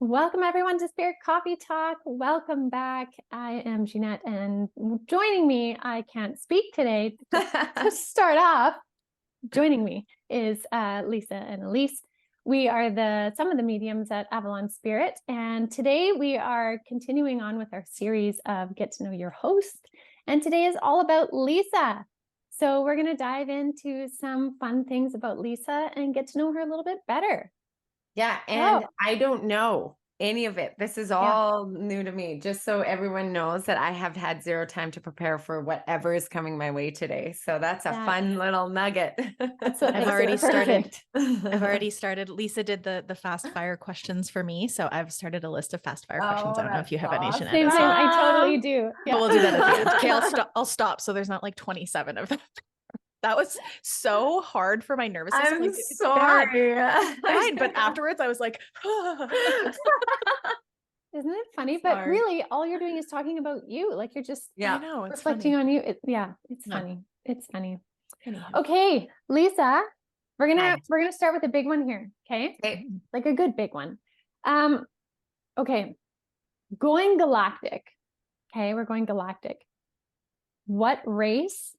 Welcome everyone to Spirit Coffee Talk. Welcome back. I am Ginette, and joining me, I can't speak today. To start off, joining me is Lisa and Elyse. We are some of the mediums at Avalon Spirit, and today we are continuing on with our series of Get to Know Your Host, and today is all about Lisa. So we're going to dive into some fun things about Lisa and get to know her a little bit better. Yeah, and I don't know any of it. This is all new to me, just so everyone knows that I have had zero time to prepare for whatever is coming my way today. So that's a fun little nugget. That's what I've makes already it perfect. I've already started. Lisa did the fast fire questions for me, so I've started a list of fast fire questions. I don't know if you have any, Ginette. Same. I totally do. But we'll do that at the end. Okay, I'll stop. So there's not like 27 of them. That was so hard for my nervous system. I'm like, sorry. Fine, but afterwards I was like, Isn't it funny? But really, all you're doing is talking about you. Like you're just I know, it's reflecting funny. on you. It's funny. It's funny. Anyhow. Okay, Lisa, we're gonna start with a big one here. Okay, like a good big one. Okay, going galactic. Okay, we're going galactic. What race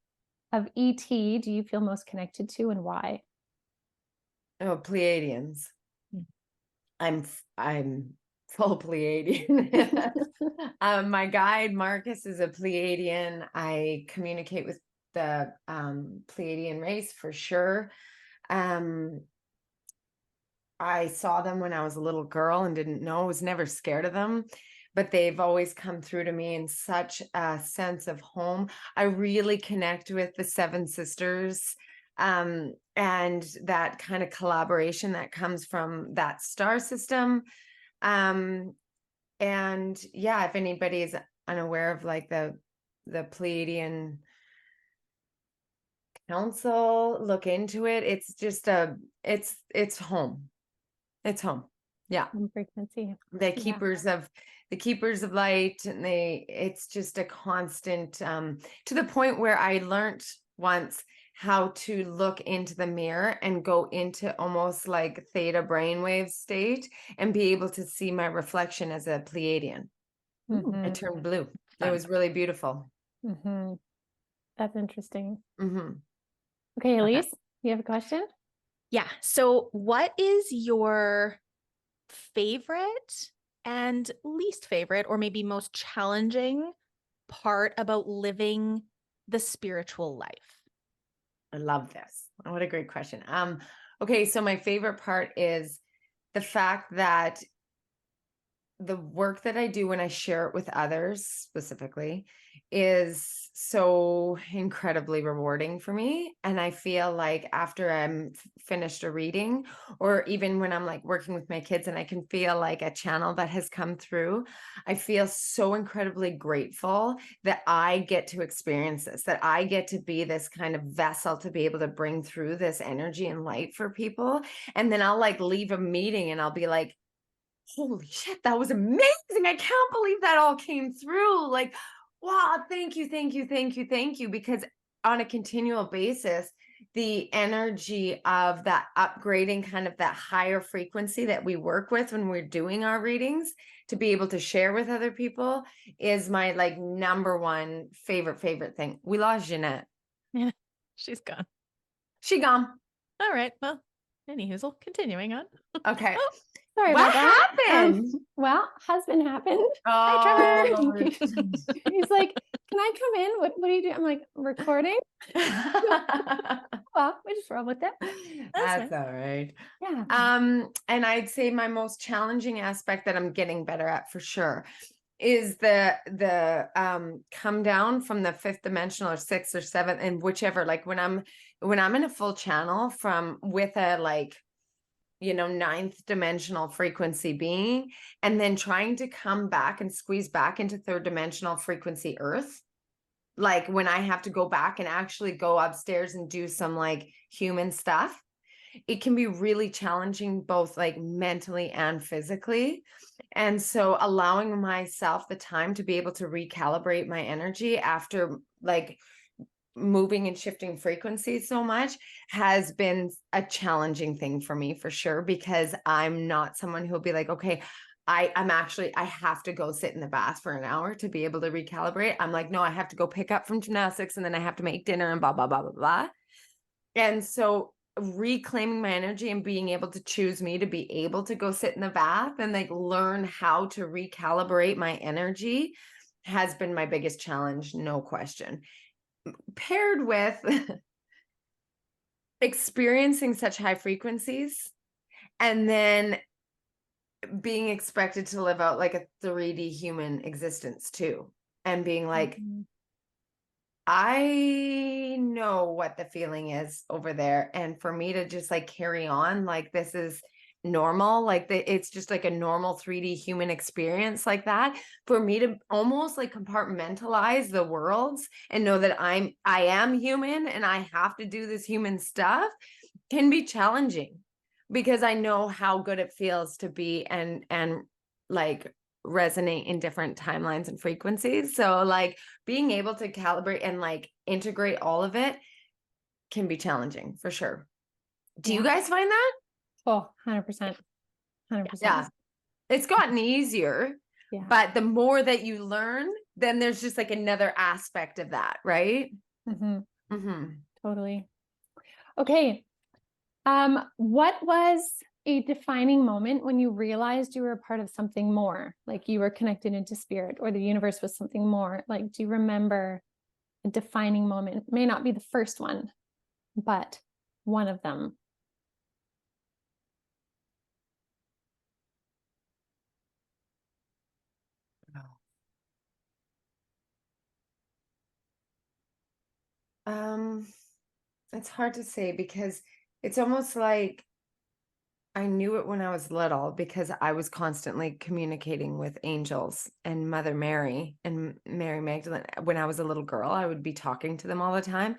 of ET do you feel most connected to, and why? Oh, Pleiadians. I'm full Pleiadian. My guide Marcus is a Pleiadian. I communicate with the Pleiadian race for sure. I saw them when I was a little girl and didn't know. I was never scared of them, but they've always come through to me in such a sense of home. I really connect with the Seven Sisters, and that kind of collaboration that comes from that star system. And yeah, if anybody is unaware of like the Pleiadian Council, look into it. It's just it's home. It's home. Yeah. Frequency. The keepers of light, and it's just a constant, to the point where I learned once how to look into the mirror and go into almost like theta brainwave state and be able to see my reflection as a Pleiadian. I turned blue. It was really beautiful. That's interesting. Okay, Elyse, you have a question? Yeah. So what is your favorite and least favorite, or maybe most challenging part about living the spiritual life? I love this. What a great question. Okay, so my favorite part is the fact that the work that I do when I share it with others specifically is so incredibly rewarding for me. And I feel like after I'm finished a reading, or even when I'm like working with my kids and I can feel like a channel that has come through, I feel so incredibly grateful that I get to experience this, that I get to be this kind of vessel to be able to bring through this energy and light for people. And then I'll like leave a meeting and I'll be like, holy shit, that was amazing. I can't believe that all came through. Like, wow, thank you. Because on a continual basis, the energy of that upgrading, kind of that higher frequency that we work with when we're doing our readings, to be able to share with other people, is my like number one favorite thing. We lost Ginette. Yeah, she's gone. She gone. All right. Well, anyhoozle, continuing on. Okay. Oh, sorry what about that. happened? Well, husband happened. Oh, Hi, Trevor. He's like, can I come in? What are you doing? I'm like, recording. Well, we just roll with it. That's all right. Yeah. And I'd say my most challenging aspect that I'm getting better at for sure is the come down from the fifth dimensional or sixth or seventh, and whichever, like when I'm in a full channel from with a like, ninth dimensional frequency being, and then trying to come back and squeeze back into third dimensional frequency earth. Like when I have to go back and actually go upstairs and do some like human stuff, it can be really challenging, both like mentally and physically. And so allowing myself the time to be able to recalibrate my energy after like moving and shifting frequencies so much has been a challenging thing for me for sure, because I'm not someone who'll be like, okay, I have to go sit in the bath for an hour to be able to recalibrate. I'm like, no, I have to go pick up from gymnastics and then I have to make dinner and blah, blah, blah, blah, blah. And so reclaiming my energy and being able to choose me to be able to go sit in the bath and like learn how to recalibrate my energy has been my biggest challenge, no question. Paired with experiencing such high frequencies and then being expected to live out like a 3D human existence too. And being like, I know what the feeling is over there. And for me to just like carry on, like this is normal, like it's just like a normal 3D human experience like that. For me to almost like compartmentalize the worlds and know that I am human and I have to do this human stuff can be challenging, because I know how good it feels to be and like resonate in different timelines and frequencies. So like being able to calibrate and like integrate all of it can be challenging for sure. Do you guys find that? Oh, 100%. 100%. Yeah. It's gotten easier, but the more that you learn, then there's just like another aspect of that, right? Totally. Okay. What was a defining moment when you realized you were a part of something more, like you were connected into spirit or the universe was something more? Like, do you remember a defining moment? It may not be the first one, but one of them. It's hard to say because it's almost like I knew it when I was little because I was constantly communicating with angels and Mother Mary and Mary Magdalene. When I was a little girl, I would be talking to them all the time.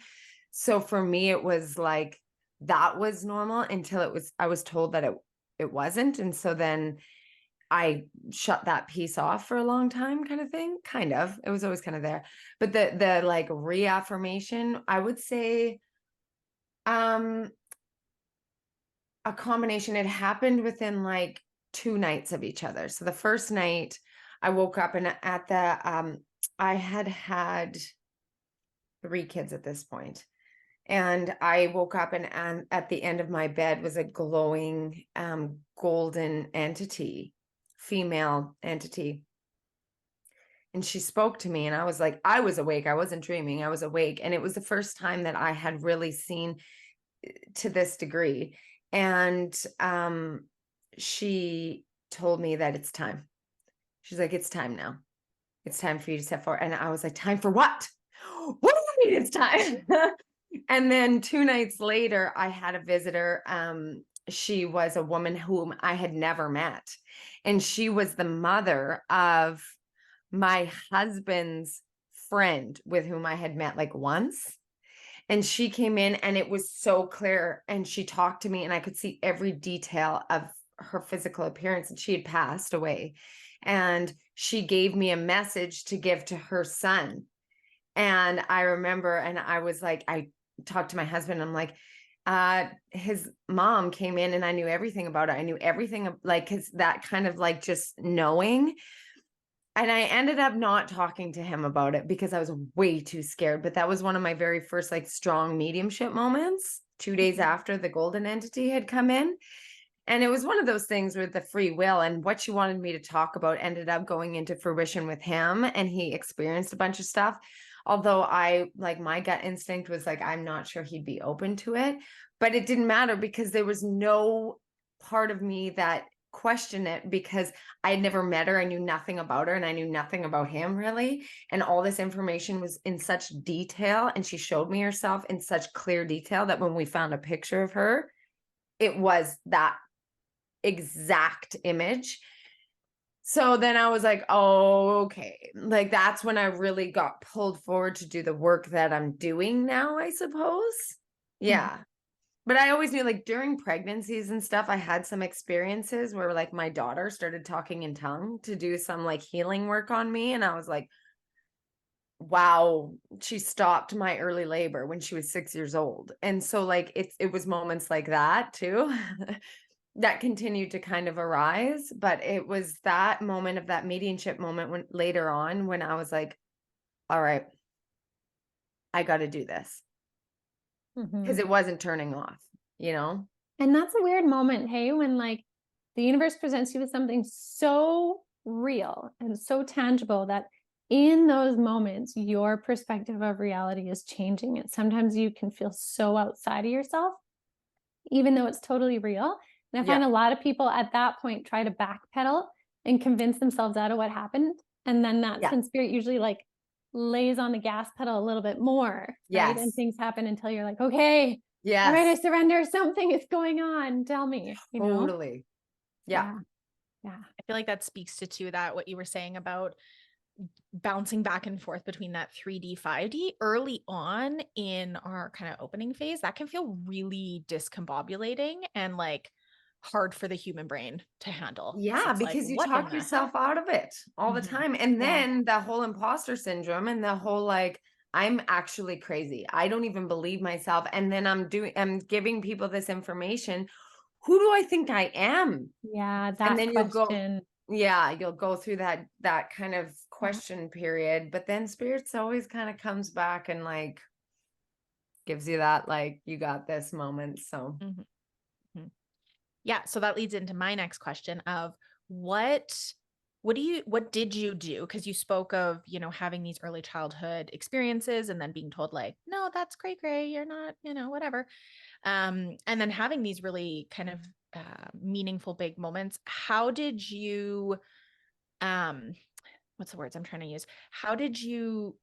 So for me, it was like that was normal until I was told that it wasn't. And so then I shut that piece off for a long time, kind of thing. Kind of. It was always kind of there. But the like reaffirmation, I would say a combination. It happened within like 2 nights of each other. So the first night I woke up and at the I had 3 kids at this point. And I woke up and at the end of my bed was a glowing golden entity, female entity. And she spoke to me and I was like, I was awake. I wasn't dreaming. I was awake. And it was the first time that I had really seen to this degree. And she told me that it's time. She's like, it's time now. It's time for you to step forward. And I was like, time for what? What do you mean it's time? And then 2 nights later, I had a visitor. She was a woman whom I had never met. And she was the mother of my husband's friend with whom I had met like once. And she came in and it was so clear. And she talked to me and I could see every detail of her physical appearance. And she had passed away. And she gave me a message to give to her son. And I remember, and I was like, I talked to my husband. I'm like, his mom came in and I knew everything about her. I knew everything like, cause that kind of like just knowing. And I ended up not talking to him about it because I was way too scared. But that was one of my very first like strong mediumship moments, 2 days after the golden entity had come in. And it was one of those things with the free will, and what she wanted me to talk about ended up going into fruition with him. And he experienced a bunch of stuff. Although I like my gut instinct was like, I'm not sure he'd be open to it, but it didn't matter because there was no part of me that questioned it because I had never met her. I knew nothing about her and I knew nothing about him really. And all this information was in such detail. And she showed me herself in such clear detail that when we found a picture of her, it was that exact image. So then I was like, oh, okay. Like that's when I really got pulled forward to do the work that I'm doing now, I suppose. Yeah. But I always knew like during pregnancies and stuff, I had some experiences where like my daughter started talking in tongue to do some like healing work on me. And I was like, wow, she stopped my early labor when she was 6 years old. And so like it was moments like that too. that continued to kind of arise. But it was that moment of that mediumship moment when later on, when I was like, all right, I got to do this, because it wasn't turning off, you know? And that's a weird moment, hey, when like the universe presents you with something so real and so tangible that in those moments, your perspective of reality is changing. And sometimes you can feel so outside of yourself, even though it's totally real. And I find a lot of people at that point try to backpedal and convince themselves out of what happened. And then that's when spirit usually like lays on the gas pedal a little bit more, right? And things happen until you're like, okay, all right, I surrender. Something is going on. Tell me, you know? Totally. Yeah. I feel like that speaks to too, that what you were saying about bouncing back and forth between that 3D, 5D early on in our kind of opening phase, that can feel really discombobulating and like hard for the human brain to handle. Yeah, because you talk yourself out of it all the time. And then the whole imposter syndrome and the whole like, I'm actually crazy, I don't even believe myself. And then I'm giving people this information. Who do I think I am? Yeah, that and then question. You'll go through that kind of question period, but then spirits always kind of comes back and like gives you that like, you got this moment. So yeah, so that leads into my next question of what did you do? Because you spoke of, you know, having these early childhood experiences and then being told like, no, that's gray, you're not, you know, whatever. And then having these really kind of meaningful big moments. How did you, what's the words I'm trying to use? How did you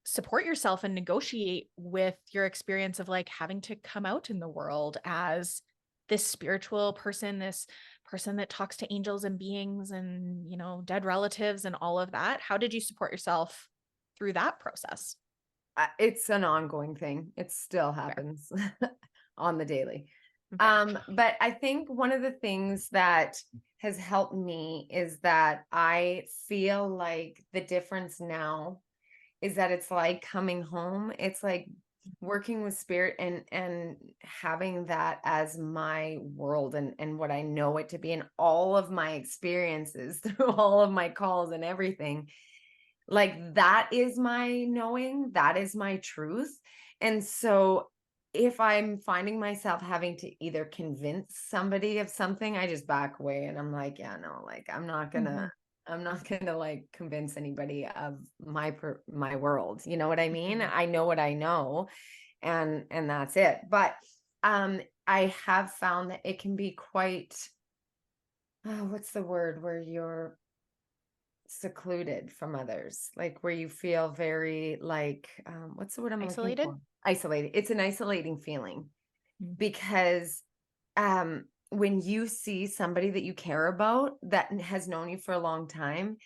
support yourself and negotiate with your experience of like having to come out in the world as this spiritual person, this person that talks to angels and beings and, you know, dead relatives and all of that? How did you support yourself through that process? It's an ongoing thing. It still happens on the daily. But I think one of the things that has helped me is that I feel like the difference now is that it's like coming home. It's like working with spirit and having that as my world and what I know it to be, and all of my experiences through all of my calls and everything. Like that is my knowing, that is my truth. And so if I'm finding myself having to either convince somebody of something, I just back away and I'm like, yeah, no, like I'm not gonna like convince anybody of my world. You know what I mean? I know what I know, and that's it. But I have found that it can be quite what's the word where you're secluded from others, like where you feel very like what's the word I'm looking for? Isolated. It's an isolating feeling because when you see somebody that you care about that has known you for a long time,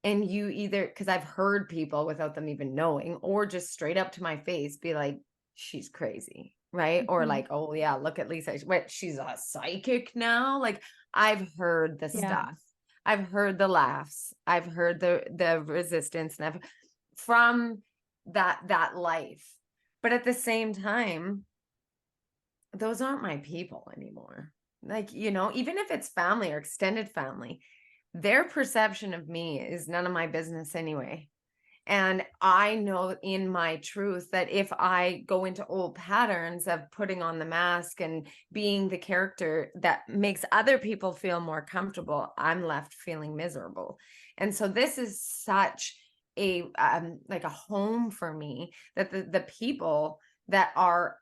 and you either, because I've heard people without them even knowing, or just straight up to my face be like, she's crazy, right? Or like, oh yeah, look at Lisa, what, she's a psychic now? Like I've heard the stuff, I've heard the laughs, I've heard the resistance, and I've from that life. But at the same time, those aren't my people anymore. Like, you know, even if it's family or extended family, their perception of me is none of my business anyway. And I know in my truth that if I go into old patterns of putting on the mask and being the character that makes other people feel more comfortable, I'm left feeling miserable. And so this is such a like a home for me, that the people that are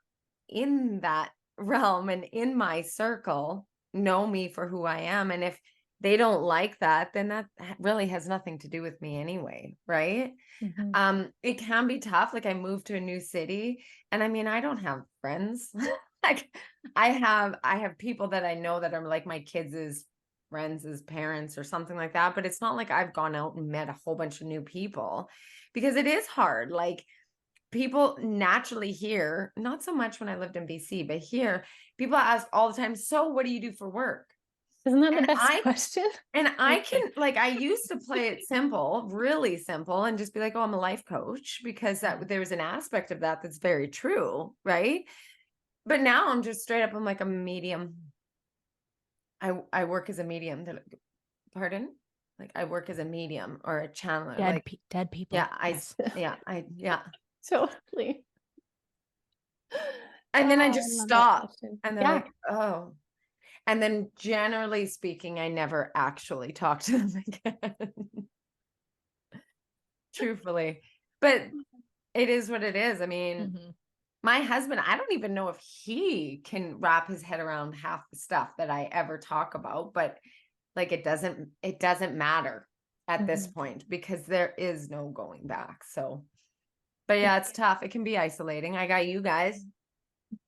in that realm and in my circle know me for who I am. And if they don't like that, then that really has nothing to do with me anyway, right? It can be tough. Like I moved to a new city, and I mean, I don't have friends. Like I have people that I know that are like my kids' friends, as parents or something like that, but it's not like I've gone out and met a whole bunch of new people, because it is hard. Like people naturally here, not so much when I lived in BC, but here people ask all the time, so what do you do for work? Isn't that the best question? And I can, like, I used to play it simple, really simple, and just be like, oh, I'm a life coach, because there's an aspect of that that's very true, right? But now I'm just straight up, I'm like a medium. I work as a medium. They're like, pardon? Like I work as a medium or a channeler. Like, Dead people. yeah, Yes. yeah. Totally. And then I Oh, just love that stop. question. And they're Yeah. like, oh. And then generally speaking, I never actually talk to them again. Truthfully. But it is what it is. I mean, Mhm. my husband, I don't even know if he can wrap his head around half the stuff that I ever talk about, but like it doesn't matter at this point because there is no going back. So, but yeah, it's tough. It can be isolating. I got you guys.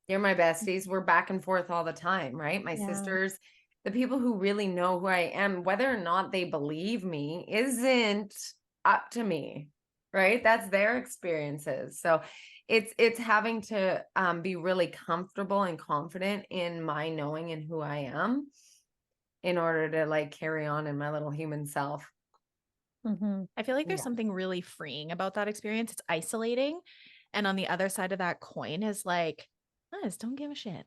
You're my besties. We're back and forth all the time, right? My Yeah. sisters, the people who really know who I am, whether or not they believe me isn't up to me, right? That's their experiences. So it's having to be really comfortable and confident in my knowing and who I am in order to like carry on in my little human self. I feel like there's Yeah. something really freeing about that experience. It's isolating. And on the other side of that coin is like, I just don't give a shit.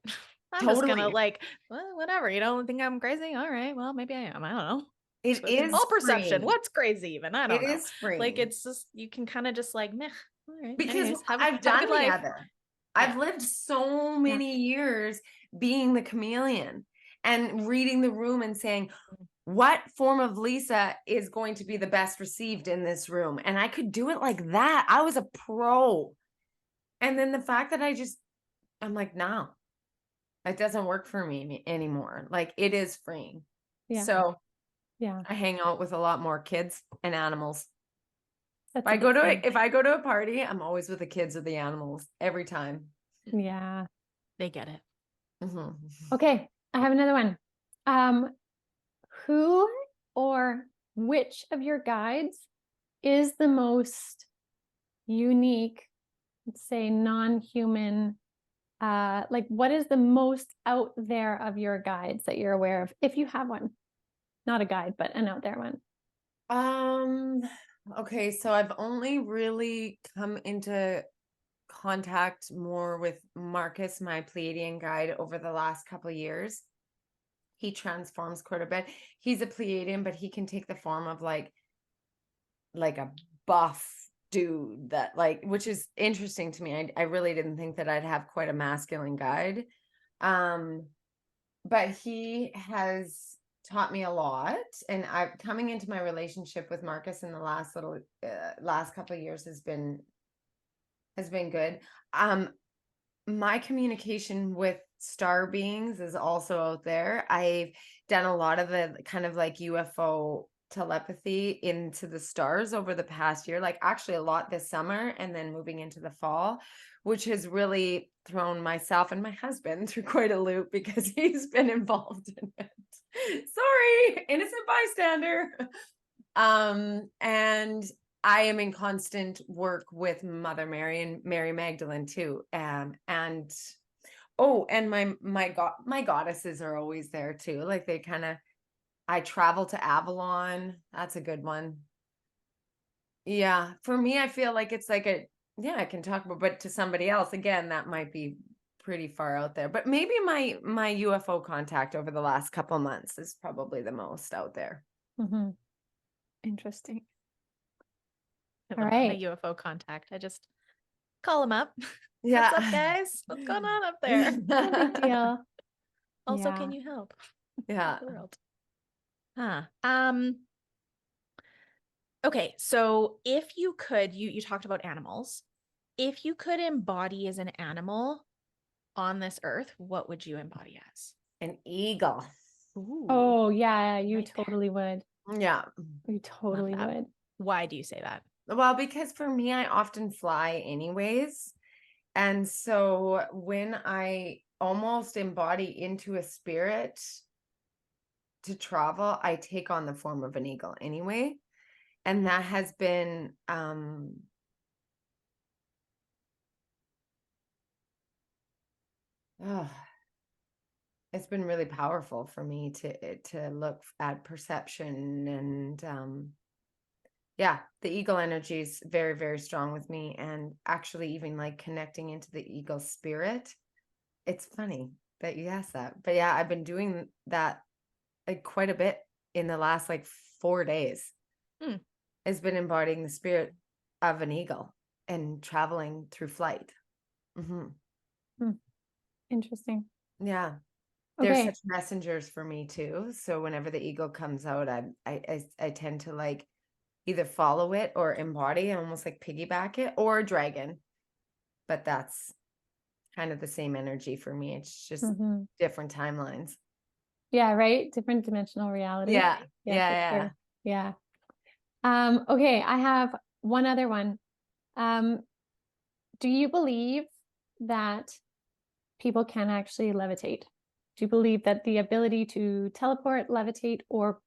I'm just gonna Totally. like, well, whatever. You don't think I'm crazy? All right. Well, maybe I am. I don't know. It It's is all perception. freeing. What's crazy even? I It don't know. is freeing. Like it's just you can kind of just like, meh. All right. Because Anyways, have I've a done good the life. other. I've lived so many years being the chameleon and reading the room and saying, what form of Lisa is going to be the best received in this room? And I could do it like that. I was a pro. And then the fact that I'm like, no, it doesn't work for me anymore. Like it is freeing. Yeah. So Yeah. I hang out with a lot more kids and animals. That's If I go to a party, I'm always with the kids or the animals every time. Yeah. They get it. Mm-hmm. Okay. I have another one. Who or which of your guides is the most unique, let's say non-human, like what is the most out there of your guides that you're aware of, if you have one? Not a guide, but an out there one. Okay, so I've only really come into contact more with Marcus, my Pleiadian guide, over the last couple of years. He transforms quite a bit. He's a Pleiadian, but he can take the form of like a buff dude that like, which is interesting to me. I really didn't think that I'd have quite a masculine guide. But he has taught me a lot, and I'm coming into my relationship with Marcus in the last couple of years has been good. My communication with star beings is also out there. I've done a lot of the kind of like UFO telepathy into the stars over the past year, like actually a lot this summer and then moving into the fall, which has really thrown myself and my husband through quite a loop because he's been involved in it. Sorry, innocent bystander. And I am in constant work with Mother Mary and Mary Magdalene too. And my goddesses are always there too. Like I travel to Avalon. That's a good one. Yeah. For me, I feel like it's like I can talk about, but to somebody else, again, that might be pretty far out there. But maybe my UFO contact over the last couple months is probably the most out there. Mm-hmm. Interesting. All right. My UFO contact. I just call him up. Yeah. What's up, guys? What's going on up there? No big deal. Also, can you help? Yeah. The world. Huh. Okay, so if you could, you talked about animals. If you could embody as an animal on this earth, what would you embody as? An eagle. Ooh, Oh, yeah, you right there. totally would. Yeah. You totally that. would. Why do you say that? Well, because for me, I often fly anyways. And so when I almost embody into a spirit to travel, I take on the form of an eagle anyway. And that has been it's been really powerful for me to look at perception and yeah, the eagle energy is very, very strong with me, and actually even like connecting into the eagle spirit. It's funny that you asked that, but yeah, I've been doing that like quite a bit in the last like 4 days. Has been embodying the spirit of an eagle and traveling through flight. Interesting. Yeah. They're such messengers for me too. So whenever the eagle comes out, I tend to like either follow it or embody and almost like piggyback it, or dragon. But that's kind of the same energy for me. It's just different timelines. Yeah, right. Different dimensional reality. Yeah. Yeah. Yeah. Okay, I have one other one. Do you believe that people can actually levitate? Do you believe that the ability to teleport, levitate, or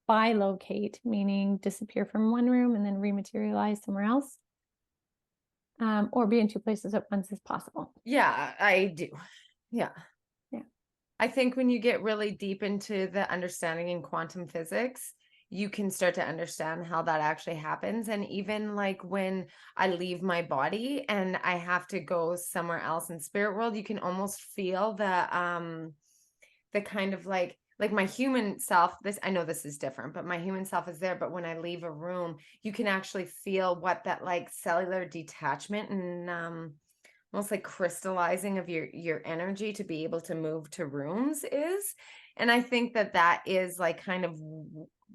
bilocate, meaning disappear from one room and then rematerialize somewhere else, or be in two places at once, is possible? Yeah, I do. Yeah. Yeah. I think when you get really deep into the understanding in quantum physics, you can start to understand how that actually happens. And even like when I leave my body and I have to go somewhere else in spirit world, you can almost feel the kind of like my human self, this, I know this is different, but my human self is there. But when I leave a room, you can actually feel what that like cellular detachment and almost like crystallizing of your energy to be able to move to rooms is. And I think that is like kind of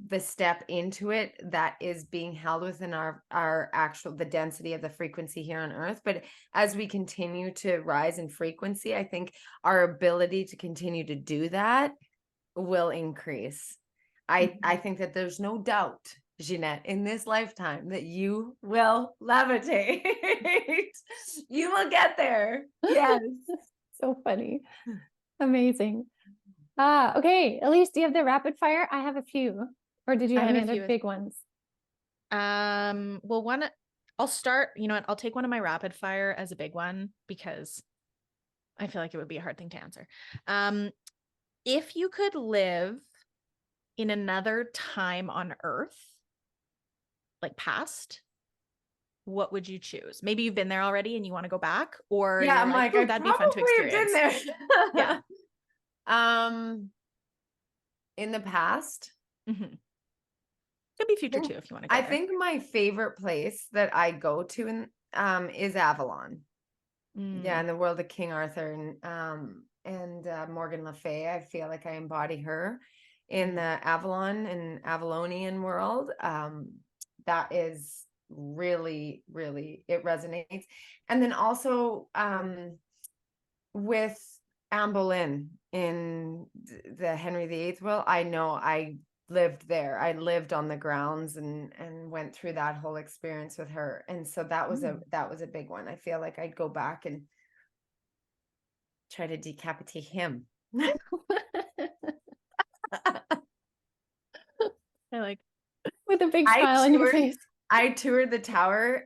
the step into it that is being held within our actual, the density of the frequency here on earth. But as we continue to rise in frequency, I think our ability to continue to do that will increase. I think that there's no doubt, Ginette, in this lifetime that you will levitate. You will get there. Yes. So funny. Amazing. Okay, Elyse, do you have the rapid fire? I have a few. Or did you have any other big ones? Well, one, I'll start, you know what, I'll take one of my rapid fire as a big one because I feel like it would be a hard thing to answer. If you could live in another time on Earth, like past, what would you choose? Maybe you've been there already and you want to go back, or yeah, you're I'm like, oh, that'd be fun to experience. Been there. Yeah. In the past. Could be future too if you want to go I there. think my favorite place that I go to is Avalon. Yeah, in the world of King Arthur and Morgan Le Fay. I feel like I embody her in the Avalon and Avalonian world. That is really, really, it resonates. And then also with Anne Boleyn in the Henry VIII world, I know I lived there. I lived on the grounds and went through that whole experience with her. And so that was a big one. I feel like I'd go back and try to decapitate him. I like, with a big smile on your face. I toured the tower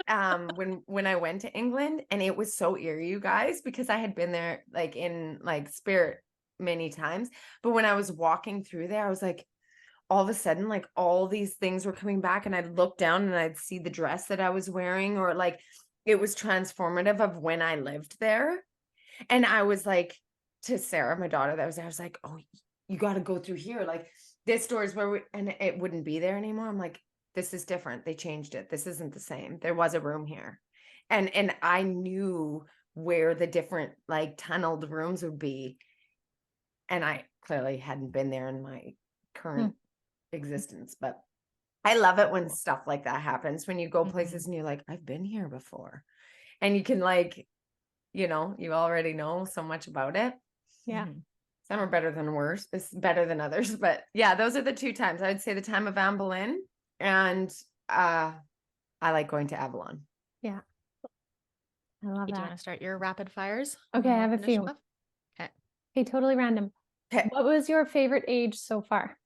when I went to England, and it was so eerie, you guys, because I had been there like in like spirit many times. But when I was walking through there, I was like, all of a sudden, like all these things were coming back, and I'd look down and I'd see the dress that I was wearing, or like it was transformative of when I lived there. And I was like, to Sarah, my daughter that was there, I was like, oh, you got to go through here. Like this door is where and it wouldn't be there anymore. I'm like, this is different. They changed it. This isn't the same. There was a room here. And I knew where the different like tunneled rooms would be. And I clearly hadn't been there in my current existence, but I love it when stuff like that happens, when you go places and you're like, I've been here before, and you can like, you know, you already know so much about it. Yeah. Some are better than worse. It's better than others, but yeah, those are the two times. I would say the time of Anne Boleyn, and I like going to Avalon. Yeah. I love that. Do you want to start your rapid fires? Okay, I have a few. Okay. Okay, totally random. Okay. What was your favorite age so far?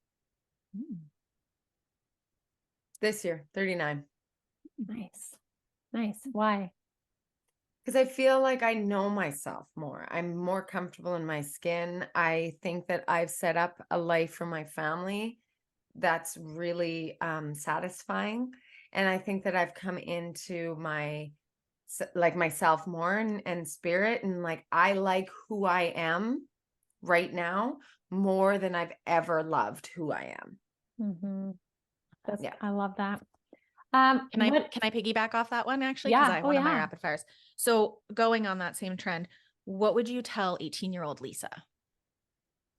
This year, 39. Nice. Why? Because I feel like I know myself more. I'm more comfortable in my skin. I think that I've set up a life for my family that's really satisfying. And I think that I've come into my like myself more and spirit, and like I like who I am right now more than I've ever loved who I am. Mm-hmm. Yeah. I love that. Can I piggyback off that one actually? Because I have one of my rapid fires. So going on that same trend, what would you tell 18-year-old Lisa?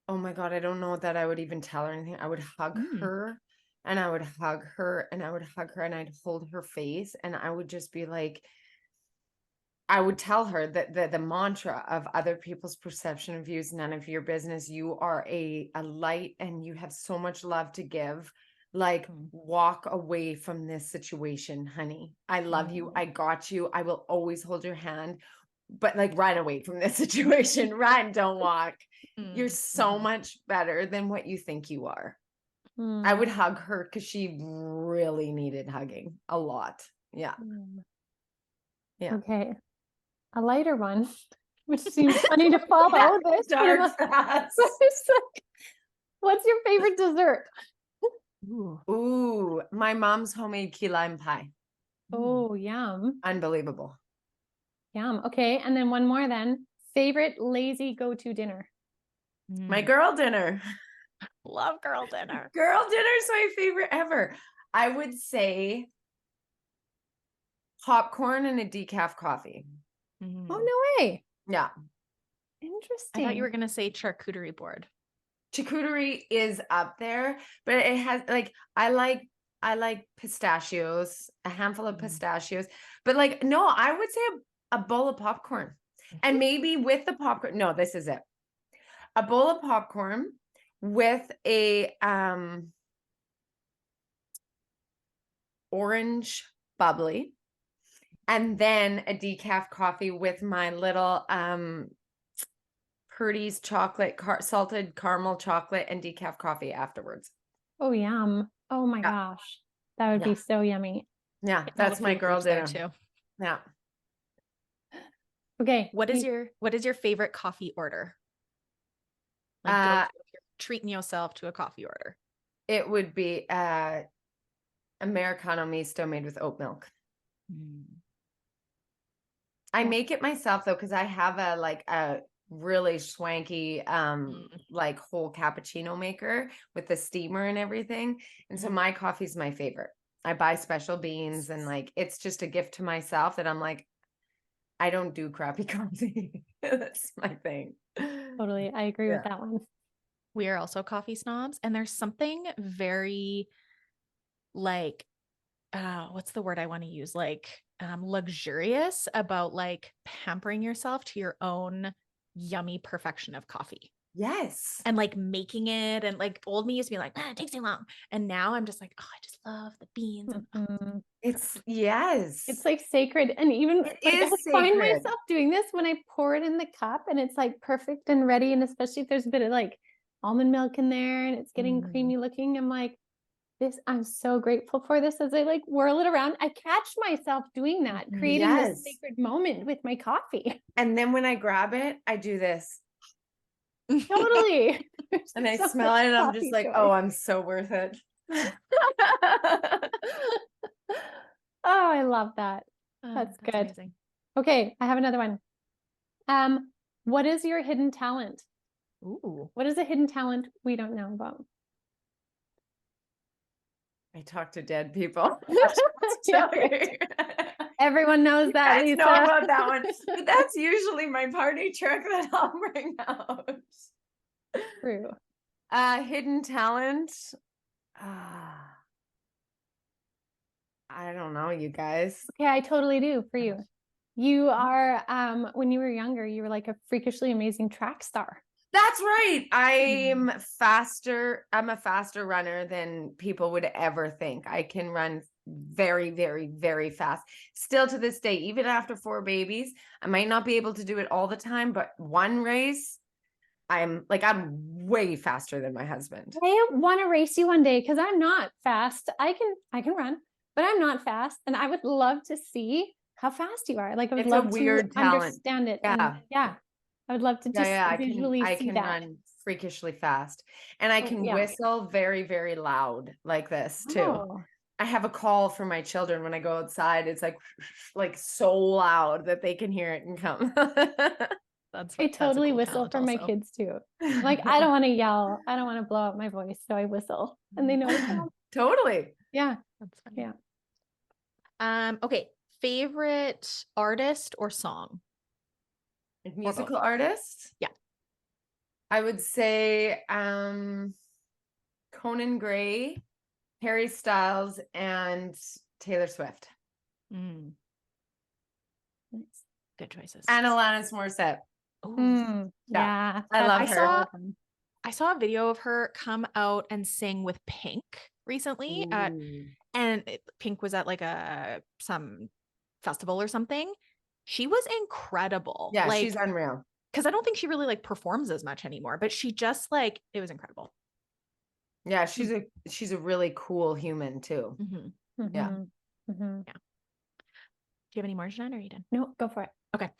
Oh my God, I don't know that I would even tell her anything. I would hug her and I would hug her and I would hug her and I'd hold her face and I would just be like, I would tell her that the mantra of other people's perception of you is none of your business. You are a light and you have so much love to give. Like, walk away from this situation, honey. I love you. I got you. I will always hold your hand, but like, run away from this situation. Run, don't walk. You're so much better than what you think you are. I would hug her because she really needed hugging a lot. Yeah. Yeah. Okay. A lighter one, which seems funny to follow this. Dark fast. What's your favorite dessert? Ooh, my mom's homemade key lime pie. Oh, yum. Unbelievable. Yum. Okay. And then one more then. Favorite lazy go-to dinner? My girl dinner. Love girl dinner. Girl dinner is my favorite ever. I would say popcorn and a decaf coffee. Oh, no way. Yeah. Interesting. I thought you were going to say charcuterie board. Charcuterie is up there, but it has like, I like pistachios, a handful of pistachios, but like, no, I would say a bowl of popcorn and maybe with the popcorn. No, this is it. A bowl of popcorn with a, orange bubbly, and then a decaf coffee with my little, Purdy's chocolate, salted caramel chocolate and decaf coffee afterwards. Oh, yum. Oh my gosh. That would be so yummy. Yeah, that's my girl dinner too. Yeah. Okay. What is your favorite coffee order? Like if you're treating yourself to a coffee order. It would be Americano misto made with oat milk. I make it myself though, because I have a really swanky like whole cappuccino maker with the steamer and everything. And so my coffee's my favorite. I buy special beans and like it's just a gift to myself that I'm like, I don't do crappy coffee. That's my thing. Totally. I agree with that one. We are also coffee snobs, and there's something very like what's the word I want to use? Like luxurious about like pampering yourself to your own yummy perfection of coffee. Yes. And like making it, and like old me used to be like, it takes too long. And now I'm just like, oh, I just love the beans. It's like sacred. And even I find myself doing this when I pour it in the cup and it's like perfect and ready. And especially if there's a bit of like almond milk in there and it's getting creamy looking, I'm like, I'm so grateful for this. As I like whirl it around, I catch myself doing that, creating this sacred moment with my coffee. And then when I grab it, I do this. Totally. And I smell it and I'm just like, oh, I'm so worth it. Oh, I love that. That's good. Amazing. Okay, I have another one. What is your hidden talent? Ooh. What is a hidden talent we don't know about? I talk to dead people. Everyone knows that, Lisa. I know about that one. But that's usually my party trick that I'll bring out. True. Hidden talent. I don't know, you guys. Okay, I totally do for you. You are, when you were younger, you were like a freakishly amazing track star. That's right. I'm faster. I'm a faster runner than people would ever think. I can run very, very, very fast. Still to this day, even after 4 babies, I might not be able to do it all the time, but one race, I'm way faster than my husband. I want to race you one day because I'm not fast. I can run, but I'm not fast. And I would love to see how fast you are. Like I would love to understand it. Yeah. And, I would love to just visually see that. I can run freakishly fast. And I can whistle very, very loud like this too. Oh. I have a call for my children when I go outside. It's like so loud that they can hear it and come. That's I that's a totally cool whistle challenge for my also. kids too. Like, I don't want to yell. I don't want to blow out my voice. So I whistle and they know to come. Totally. Yeah. That's funny. Yeah. Okay. Favorite artist or song? Like both. musical artist? Yeah. I would say Conan Gray, Harry Styles, and Taylor Swift. Mm. Good choices. And Alanis Morissette. Ooh. Yeah. I love I her. I saw a video of her come out and sing with Pink recently. And Pink was at like some festival or something. She was incredible. Yeah, like, she's unreal. because I don't think she really like performs as much anymore, but she just like, it was incredible. Yeah, she's a really cool human too. Mm-hmm. Yeah. Mm-hmm. Yeah. Do you have any more, Ginette, or are you done? No, go for it. Okay.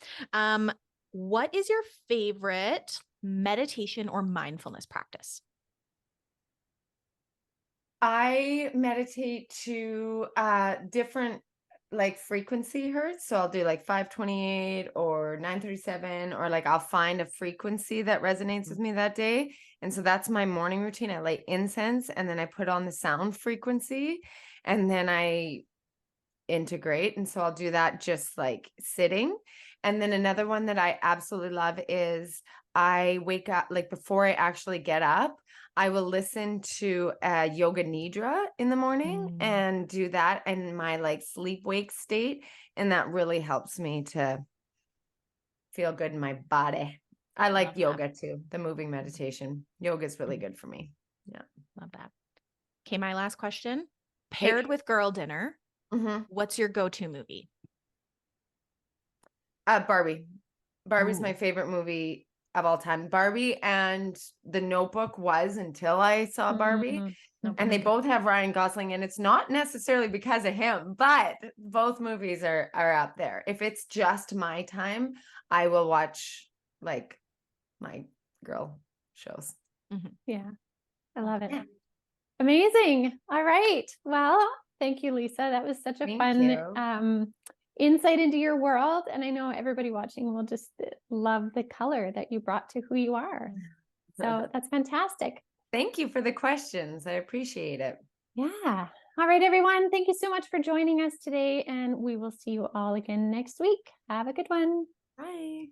What is your favorite meditation or mindfulness practice? I meditate to different like frequency hertz. So I'll do like 528 or 937, or like I'll find a frequency that resonates with me that day. And so that's my morning routine. I light incense and then I put on the sound frequency and then I integrate. And so I'll do that just like sitting. And then another one that I absolutely love is I wake up, like before I actually get up, I will listen to yoga nidra in the morning and do that in my like sleep wake state. And that really helps me to feel good in my body. I like yoga too, the moving meditation. Yoga is really good for me. Yeah. Love that. Okay, my last question. Paired with girl dinner, what's your go-to movie? Barbie. Barbie's Ooh. my favorite movie of all time. Barbie and The Notebook was until I saw Barbie. And they both have Ryan Gosling, and it's not necessarily because of him, but both movies are up there. If it's just my time, I will watch like my girl shows. Yeah. I love it. Yeah. Amazing. All right. Well, thank you, Lisa. That was such a Thank fun you. insight into your world. And I know everybody watching will just love the color that you brought to who you are. So that's fantastic. Thank you for the questions. I appreciate it. Yeah. All right, everyone. Thank you so much for joining us today. And we will see you all again next week. Have a good one. Bye.